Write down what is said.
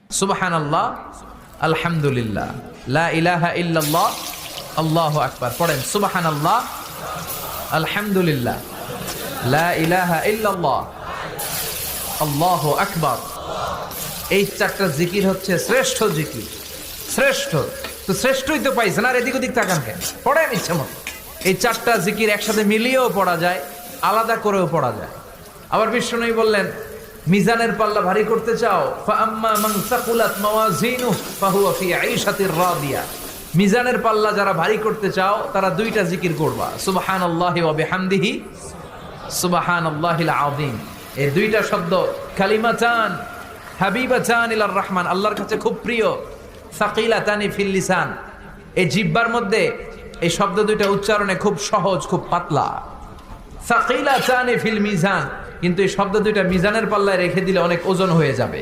সুবহানাল্লাহ, আলহামদুলিল্লাহ, লা ইলাহা ইল্লাল্লাহ, আল্লাহু আকবার। পড়েন সুবহানাল্লাহ, আলহামদুলিল্লাহ, লা ইলাহা ইল্লাল্লাহ, আল্লাহু আকবার। এই চারটা জিকির হচ্ছে শ্রেষ্ঠ জিকির। শ্রেষ্ঠ তো শ্রেষ্ঠই তো পাইছেন, আর এদিক ওদিক তাকান কেন? পড়েন ইচ্ছে মতো। এই চারটা জিকির একসাথে মিলিয়েও পড়া যায়, আলাদা করেও পড়া যায়। আবার বিষ্ণু বললেন, মিজানের পাল্লা ভারী করতে চাও, ফাআম্মা মান সাকুলাত মাওয়াজিনুহু ফাহুয়া ফি আইশাতির রাদিয়া। মিজানের পাল্লা যারা ভারী করতে চাও তারা দুইটা জিকির করবা, সুবহানাল্লাহি ওয়া বিহামদিহি, সুবহানাল্লাহিল আযীম। এই দুইটা শব্দ কালিমাতান হাবিবাতান ইলার রহমান, আল্লাহর কাছে খুব প্রিয়। সাকিলাতানি ফিল লিসান, এই জিহ্বার মধ্যে এই শব্দ দুইটা উচ্চারণে খুব সহজ, খুব পাতলা। সাকিলাতানি ফিল মিজান, কিন্তু এই শব্দ দুইটা মিজানের পাল্লায় রেখে দিলে অনেক ওজন হয়ে যাবে।